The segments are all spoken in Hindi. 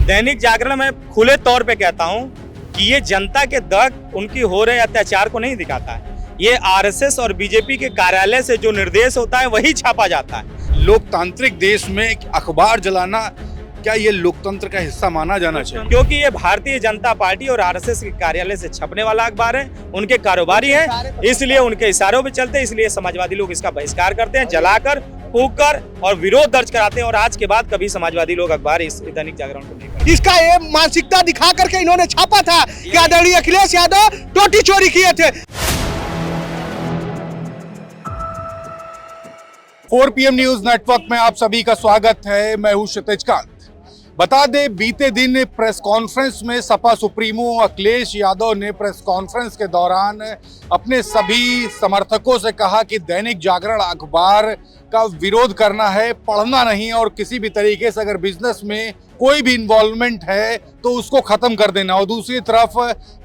दैनिक जागरण में खुले तौर पे कहता हूं कि ये जनता के तक उनकी हो रहे अत्याचार को नहीं दिखाता है। ये आरएसएस और बीजेपी के कार्यालय से जो निर्देश होता है वही छापा जाता है। लोकतांत्रिक देश में अखबार जलाना क्या ये लोकतंत्र का हिस्सा माना जाना चाहिए? क्योंकि ये भारतीय जनता पार्टी और आरएसएस के कार्यालय से छपने वाला अखबार है, उनके कारोबारी हैं, इसलिए उनके इशारों पे चलते हैं। इसलिए समाजवादी लोग इसका बहिष्कार करते हैं, जलाकर, फूंककर और विरोध दर्ज कराते हैं। और आज के बाद कभी समाजवादी लोग अखबार इस दैनिक जागरण को नहीं पढ़ेंगे। इसका ये मानसिकता दिखा करके इन्होंने छापा था कि आदरणीय अखिलेश यादव टोटी चोरी किए थे। 4 PM न्यूज नेटवर्क में आप सभी का स्वागत है। मैं हूं क्षितिज कांत। बता दें, बीते दिन प्रेस कॉन्फ्रेंस में सपा सुप्रीमो अखिलेश यादव ने प्रेस कॉन्फ्रेंस के दौरान अपने सभी समर्थकों से कहा कि दैनिक जागरण अखबार का विरोध करना है, पढ़ना नहीं, और किसी भी तरीके से अगर बिजनेस में कोई भी इन्वॉल्वमेंट है तो उसको खत्म कर देना। और दूसरी तरफ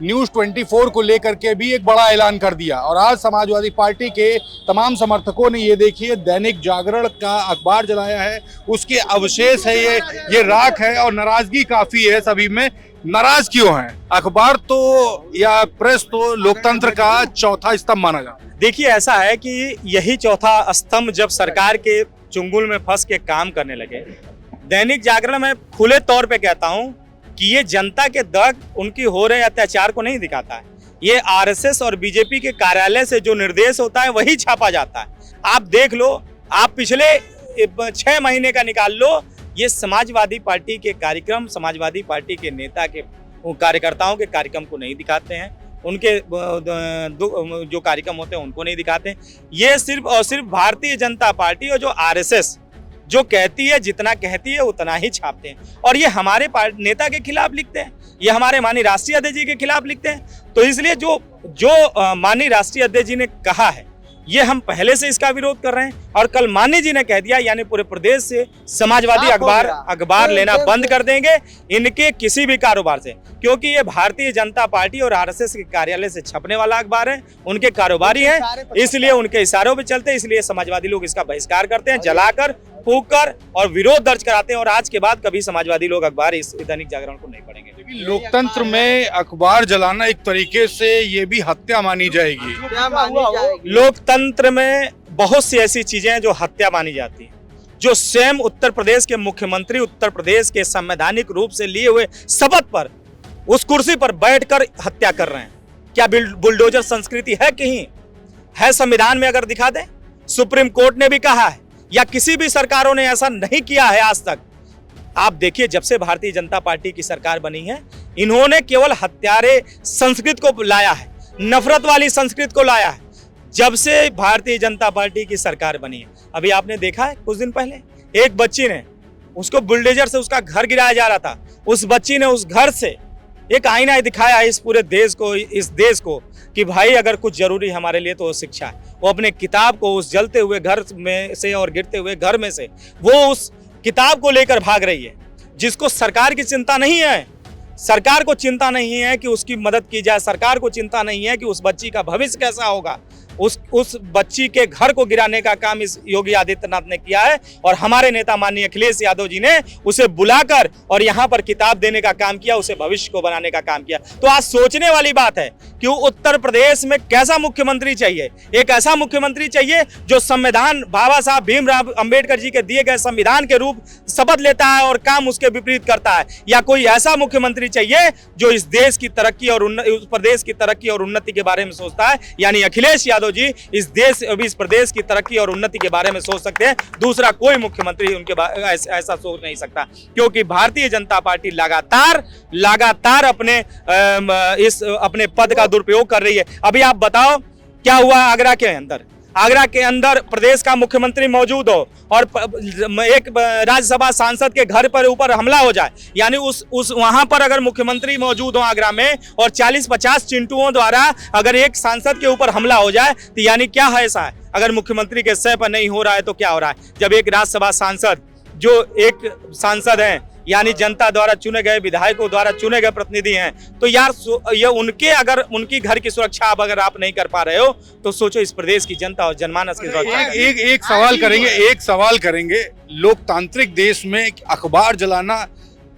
न्यूज़ 24 को लेकर के भी एक बड़ा ऐलान कर दिया। और आज समाजवादी पार्टी के तमाम समर्थकों ने ये देखिए दैनिक जागरण का अखबार जलाया है, उसके अवशेष है, ये राख है और नाराजगी काफी है सभी में। नाराज क्यों है? अखबार तो या प्रेस तो लोकतंत्र का चौथा स्तंभ माना जाता है। देखिए, ऐसा है कि यही चौथा स्तंभ जब सरकार के चुंगल में फंस के काम करने लगे, दैनिक जागरण में खुले तौर पे कहता हूं कि ये जनता के तक उनकी हो रहे अत्याचार को नहीं दिखाता है। ये आरएसएस और बीजेपी के कार्यालय से जो निर्देश होता है वही छापा जाता है। आप देख लो, आप पिछले 6 महीने का निकाल लो, ये समाजवादी पार्टी के कार्यक्रम, समाजवादी पार्टी के नेता के कार्यकर्ताओं के कार्यक्रम को नहीं दिखाते हैं, उनके जो कार्यक्रम होते हैं उनको नहीं दिखाते हैं। ये सिर्फ और सिर्फ भारतीय जनता पार्टी और जो आरएसएस जो कहती है, जितना कहती है उतना ही छापते हैं। और ये हमारे नेता के खिलाफ लिखते हैं, ये हमारे माननीय राष्ट्रीय अध्यक्ष जी के खिलाफ लिखते हैं। तो इसलिए जो माननीय राष्ट्रीय अध्यक्ष जी ने कहा है, ये हम पहले से इसका विरोध कर रहे हैं। और कल माननीय जी ने कह दिया, यानी पूरे प्रदेश से समाजवादी अखबार लेना बंद कर देंगे इनके किसी भी कारोबार से, क्योंकि ये भारतीय जनता पार्टी और आरएसएस के कार्यालय से छपने वाला अखबार है, उनके कारोबारी हैं, इसलिए उनके इशारों पे चलते हैं। इसलिए समाजवादी लोग इसका बहिष्कार करते हैं, जलाकर, फूंककर और विरोध दर्ज कराते हैं। और आज के बाद कभी समाजवादी लोग अखबार इस दैनिक जागरण को नहीं पढ़ेंगे। लोकतंत्र में अखबार जलाना एक तरीके से ये भी हत्या मानी जाएगी। लोकतंत्र में बहुत सी ऐसी चीजें हैं जो हत्या मानी जाती हैं, जो स्वयं उत्तर प्रदेश के मुख्यमंत्री उत्तर प्रदेश के संवैधानिक रूप से लिए हुए शपथ पर उस कुर्सी पर बैठकर हत्या कर रहे हैं। क्या बुलडोजर संस्कृति है? कहीं है संविधान में? अगर दिखा दें। सुप्रीम कोर्ट ने भी कहा है, या किसी भी सरकारों ने ऐसा नहीं किया है आज तक। आप देखिए, जब से भारतीय जनता पार्टी की सरकार बनी है, इन्होंने केवल हत्यारे संस्कृत को लाया है, नफरत वाली संस्कृत को लाया है। जब से भारतीय जनता पार्टी की सरकार बनी है, अभी आपने देखा है कुछ दिन पहले एक बच्ची ने, उसको बुलडोजर से उसका घर गिराया जा रहा था, उस बच्ची ने उस घर से एक आईना दिखाया इस पूरे देश को, इस देश को, कि भाई अगर कुछ जरूरी हमारे लिए तो शिक्षा है। वो अपने किताब को उस जलते हुए घर में से और गिरते हुए घर में से वो उस किताब को लेकर भाग रही है, जिसको सरकार की चिंता नहीं है। सरकार को चिंता नहीं है कि उसकी मदद की जाए, सरकार को चिंता नहीं है कि उस बच्ची का भविष्य कैसा होगा। उस बच्ची के घर को गिराने का काम इस योगी आदित्यनाथ ने किया है। और हमारे नेता माननीय अखिलेश यादव जी ने उसे बुलाकर और यहाँ पर किताब देने का काम किया, उसे भविष्य को बनाने का काम किया। तो आज सोचने वाली बात है कि उत्तर प्रदेश में कैसा मुख्यमंत्री चाहिए। एक ऐसा मुख्यमंत्री चाहिए जो संविधान, बाबा साहब भीमराव अंबेडकर जी के दिए गए संविधान के रूप शपथ लेता है और काम उसके विपरीत करता है, या कोई ऐसा मुख्यमंत्री चाहिए जो इस देश की तरक्की और उस प्रदेश की तरक्की और उन्नति के बारे में सोचता है। यानी अखिलेश यादव जी इस प्रदेश की तरक्की और उन्नति के बारे में सोच सकते हैं, दूसरा कोई मुख्यमंत्री उनके ऐसा सोच नहीं सकता। क्योंकि भारतीय जनता पार्टी लगातार अपने पद का दुरुपयोग कर रही है। अभी आप बताओ क्या हुआ आगरा के अंदर प्रदेश का मुख्यमंत्री मौजूद हो और एक राज्यसभा सांसद के घर पर ऊपर हमला हो जाए, यानी उस वहां पर अगर मुख्यमंत्री मौजूद हो आगरा में और 40-50 चिंटुओं द्वारा अगर एक सांसद के ऊपर हमला हो जाए, तो यानी क्या है ऐसा है? अगर मुख्यमंत्री के सह पर नहीं हो रहा है तो क्या हो रहा है? जब एक राज्यसभा सांसद, जो एक सांसद हैं यानी जनता द्वारा चुने गए, विधायकों द्वारा चुने गए प्रतिनिधि हैं, तो यार ये उनके अगर उनकी घर की सुरक्षा अगर आप नहीं कर पा रहे हो तो सोचो इस प्रदेश की जनता और जनमानस की सुरक्षा। एक सवाल करेंगे, लोकतांत्रिक देश में अखबार जलाना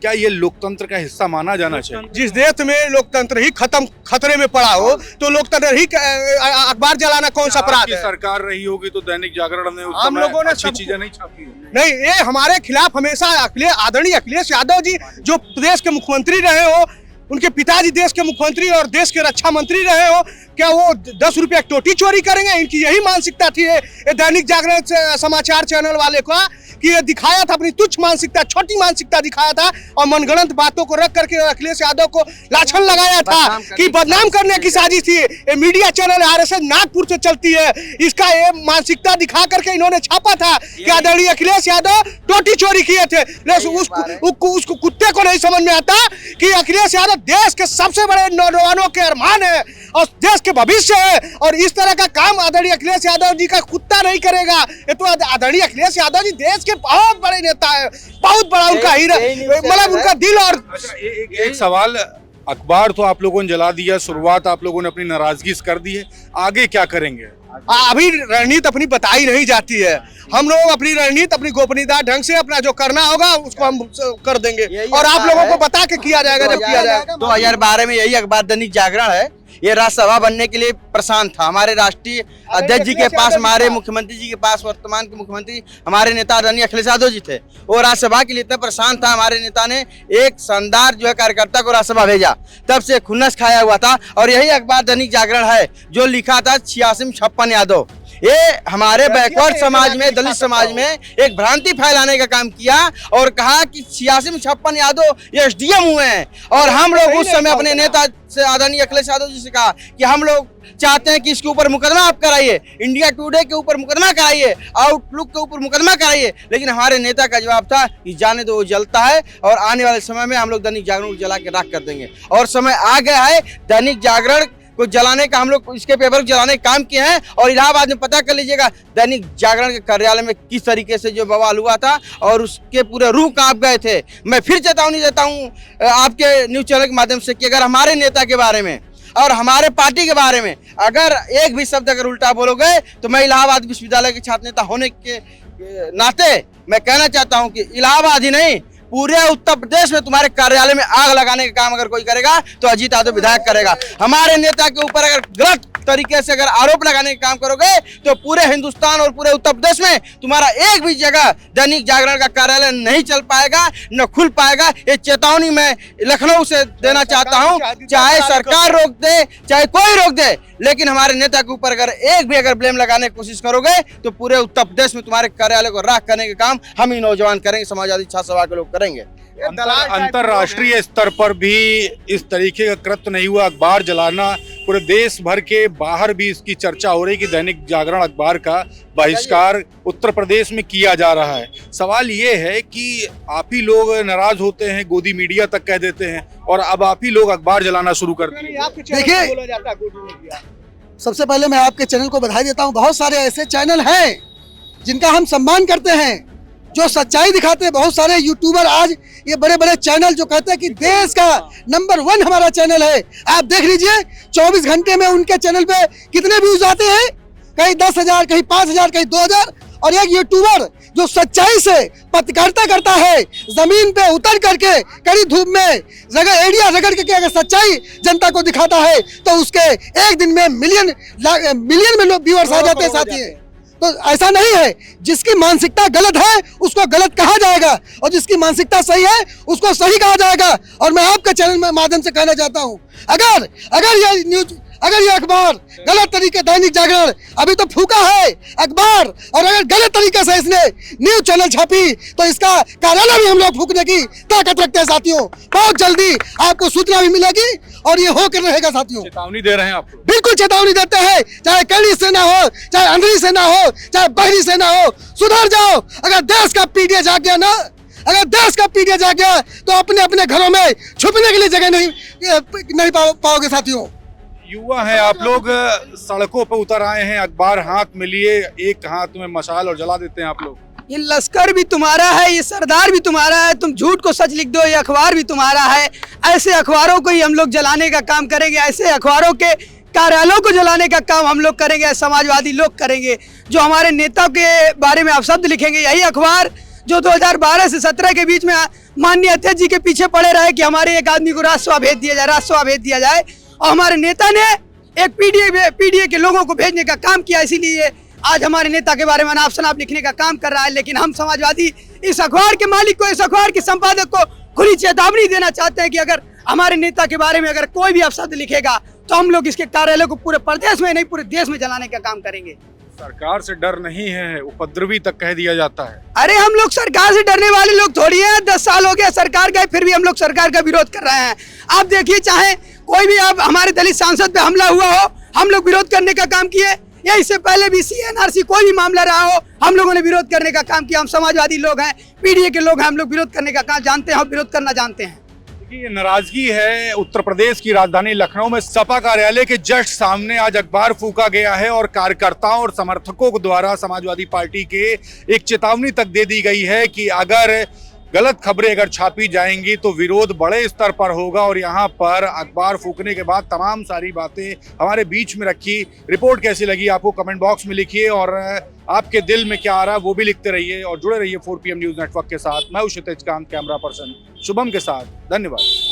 क्या ये लोकतंत्र का हिस्सा माना जाना चाहिए? जिस देश में लोकतंत्र ही खतरे में पड़ा हो तो लोकतंत्र ही अखबार जलाना कौन सा अपराध है? सरकार रही होगी तो दैनिक जागरण ने उस हम समय लोगों ने अच्छी चीजें नहीं छापी। नहीं, ये हमारे खिलाफ हमेशा आदरणीय अखिलेश यादव जी जो प्रदेश के मुख्यमंत्री रहे हो, उनके पिताजी देश के मुख्यमंत्री और देश के रक्षा मंत्री रहे हो, क्या वो 10 रुपया टोटी चोरी करेंगे? इनकी यही मानसिकता थी ये दैनिक जागरण समाचार चैनल वाले का, कि ये दिखाया था अपनी तुच्छ मानसिकता, छोटी मानसिकता दिखाया था और मनगढ़ंत बातों को रख करके अखिलेश यादव को लाछन लगाया था कि बदनाम करने की साजिश थी। ये मीडिया चैनल आरएसएस नागपुर से चलती है, इसका ये मानसिकता दिखा करके इन्होंने छापा था कि आदरणीय अखिलेश यादव टोटी चोरी किए थे। उस कुत्ते को नहीं समझ में आता कि अखिलेश यादव देश के सबसे बड़े नौजवानों के अरमान है और देश के भविष्य है, और इस तरह का काम आदरणीय अखिलेश यादव जी का कुत्ता नहीं करेगा। ये तो आदरणीय अखिलेश यादव जी देश के बहुत बड़े नेता है, बहुत बड़ा उनका हीरा, मतलब उनका दिल। और एक सवाल, अखबार तो आप लोगों ने जला दिया, शुरुआत आप लोगों ने अपनी नाराजगी से कर दी है, आगे क्या करेंगे? अभी रणनीति अपनी बताई नहीं जाती है। हम लोग अपनी रणनीति अपनी गोपनीयता ढंग से अपना जो करना होगा उसको हम कर देंगे और आप लोगों को बता के किया जाएगा जब किया जाएगा। 2012 में यही अखबार दैनिक जागरण है, ये राज्यसभा बनने के लिए प्रशांत था। हमारे राष्ट्रीय अध्यक्ष जी के पास, हमारे मुख्यमंत्री जी के पास, वर्तमान के मुख्यमंत्री हमारे नेता आदरणीय अखिलेश यादव जी थे, वो राज्यसभा के लिए इतना प्रशांत था। हमारे नेता ने एक शानदार जो है कार्यकर्ता को राज्यसभा भेजा, तब से खुन्नस खाया हुआ था। और यही अखबार दैनिक जागरण है जो लिखा था 86-56 यादव। ये हमारे बैकवर्ड समाज में, दलित समाज में एक भ्रांति फैलाने का काम किया और कहा कि 86-56 यादव ये एसडीएम हुए हैं। और हम लोग उस समय अपने नेता से आदरणीय अखिलेश यादव जी से कहा कि हम लोग चाहते हैं कि इसके ऊपर मुकदमा आप कराइए, इंडिया टुडे के ऊपर मुकदमा कराइए, आउटलुक के ऊपर मुकदमा कराइए। लेकिन हमारे नेता का जवाब था कि जाने दो, वो जलता है और आने वाले समय में हम लोग दैनिक जागरण को जला के राख कर देंगे। और समय आ गया है, दैनिक जागरण को जलाने का हम लोग इसके पेपर को जलाने का काम किए हैं। और इलाहाबाद में पता कर लीजिएगा दैनिक जागरण के कार्यालय में किस तरीके से जो बवाल हुआ था और उसके पूरे रूह कांप गए थे। मैं फिर चेतावनी देता हूँ आपके न्यूज चैनल के माध्यम से कि अगर हमारे नेता के बारे में और हमारे पार्टी के बारे में अगर एक भी शब्द अगर उल्टा बोलोगे तो मैं इलाहाबाद विश्वविद्यालय के छात्र नेता होने के नाते मैं कहना चाहता हूँ कि इलाहाबाद ही नहीं, पूरे उत्तर प्रदेश में तुम्हारे कार्यालय में आग लगाने का काम अगर कोई करेगा तो अजीत यादव विधायक करेगा। हमारे नेता के ऊपर अगर गलत तरीके से अगर आरोप लगाने का काम करोगे तो पूरे हिंदुस्तान और पूरे उत्तर प्रदेश में तुम्हारा एक भी जगह दैनिक जागरण का कार्यालय नहीं चल पाएगा, न खुल पाएगा। ये चेतावनी मैं लखनऊ से देना चाहता हूँ। चाहे सरकार रोक दे, चाहे कोई रोक दे, लेकिन हमारे नेता के ऊपर अगर एक भी अगर ब्लेम लगाने की कोशिश करोगे तो पूरे उत्तर प्रदेश में तुम्हारे कार्यालय को राख करने का काम हम ही नौजवान करेंगे, समाजवादी छात्र सभा के लोग करेंगे। अंतरराष्ट्रीय स्तर पर भी इस तरीके का कृत्य नहीं हुआ, अखबार जलाना, पूरे देश भर के बाहर भी इसकी चर्चा हो रही कि दैनिक जागरण अखबार का बहिष्कार उत्तर प्रदेश में किया जा रहा है। सवाल ये है कि आप ही लोग नाराज होते हैं, गोदी मीडिया तक कह देते हैं और अब आप ही लोग अखबार जलाना शुरू करते हैं। देखिए, सबसे पहले मैं आपके चैनल को बधाई देता हूँ। बहुत सारे ऐसे चैनल हैं जिनका हम सम्मान करते हैं, जो सच्चाई दिखाते हैं। बहुत सारे यूट्यूबर आज ये बड़े बड़े चैनल जो कहते हैं कि देश का नंबर 1 हमारा चैनल है, आप देख लीजिए 24 घंटे में उनके चैनल पे कितने व्यूज आते हैं, कहीं 10,000, कहीं 5,000, कहीं 2,000। और एक यूट्यूबर जो सच्चाई से पत्रकारिता करता है, जमीन पे उतर करके कड़ी धूप में एरिया रगड़ के अगर सच्चाई जनता को दिखाता है तो उसके एक दिन में मिलियन में व्यूअर्स आ जाते हैं साथी। तो ऐसा नहीं है, जिसकी मानसिकता गलत है उसको गलत कहा जाएगा और जिसकी मानसिकता सही है उसको सही कहा जाएगा। और मैं आपके चैनल में माध्यम से कहना चाहता हूं, अगर ये अखबार गलत तरीके, दैनिक जागरण अभी तो फूका है अखबार, और अगर गलत तरीके से इसने न्यूज चैनल छापी तो इसका कार्यालय भी हम लोग फूकने की ताकत रखते हैं साथियों। बहुत जल्दी आपको सूचना भी मिलेगी और ये होकर रहेगा साथियों। चेतावनी दे रहे हैं आप? बिल्कुल चेतावनी देते हैं, चाहे कड़ी सेना हो, चाहे अंधेरी सेना हो, चाहे बहरी सेना हो, सुधर जाओ। अगर देश का पीडीए जाग गया ना, अगर देश का पीडीए जाग गया तो अपने अपने घरों में छुपने के लिए जगह नहीं पाओगे साथियों। युवा हैं आप लोग, सड़कों पर उतर आए हैं, अखबार हाथ में लिए, एक हाथ में मशाल और जला देते हैं आप लोग। ये लश्कर भी तुम्हारा है, ये सरदार भी तुम्हारा है, तुम झूठ को सच लिख दो, ये अखबार भी तुम्हारा है। ऐसे अखबारों को ही हम लोग जलाने का काम करेंगे, ऐसे अखबारों के कार्यालयों को जलाने का काम हम लोग करेंगे, समाजवादी लोग करेंगे। जो हमारे नेता के बारे में अपशब्द लिखेंगे, यही अखबार जो 2012 से 17 के बीच में माननीय अध्यक्ष जी के पीछे पड़े रहे कि हमारे एक आदमी को राज्यसभा भेज दिया जाए, राज्यसभा भेज दिया जाए, और हमारे नेता ने एक पीडीए के लोगों को भेजने का काम किया। इसीलिए आज हमारे नेता के बारे में अनाप शनाप लिखने का काम कर रहा है। लेकिन हम समाजवादी इस अखबार के मालिक को, इस अखबार के संपादक को खुली चेतावनी देना चाहते हैं कि अगर हमारे नेता के बारे में अगर कोई भी अपशब्द लिखेगा तो हम लोग इसके कार्यालय को पूरे प्रदेश में नहीं पूरे देश में जलाने का काम करेंगे। सरकार से डर नहीं है, उपद्रवी तक कह दिया जाता है। अरे हम लोग सरकार से डरने वाले लोग थोड़ी हैं। 10 साल हो गया सरकार गए, फिर भी हम लोग सरकार का विरोध कर रहे हैं। आप देखिए, चाहे कोई भी अब हमारे दलित सांसद पे हमला हुआ हो, हम लोग विरोध करने का काम किए, या इससे पहले भी CNRC कोई भी मामला रहा हो, हम लोगों ने विरोध करने का काम किया। हम समाजवादी लोग हैं, पीडीए के लोग हैं, हम लोग विरोध करने का काम जानते हैं और विरोध करना जानते हैं। ये नाराजगी है उत्तर प्रदेश की राजधानी लखनऊ में सपा कार्यालय के जस्ट सामने आज अखबार फूंका गया है और कार्यकर्ताओं और समर्थकों को द्वारा समाजवादी पार्टी के एक चेतावनी तक दे दी गई है कि अगर गलत खबरें अगर छापी जाएंगी तो विरोध बड़े स्तर पर होगा। और यहाँ पर अखबार फूंकने के बाद तमाम सारी बातें हमारे बीच में रखी। रिपोर्ट कैसी लगी आपको कमेंट बॉक्स में लिखिए, और आपके दिल में क्या आ रहा है वो भी लिखते रहिए, और जुड़े रहिए 4PM न्यूज नेटवर्क के साथ। मैं हूं क्षितिज कांत, कैमरा पर्सन शुभम के साथ। धन्यवाद।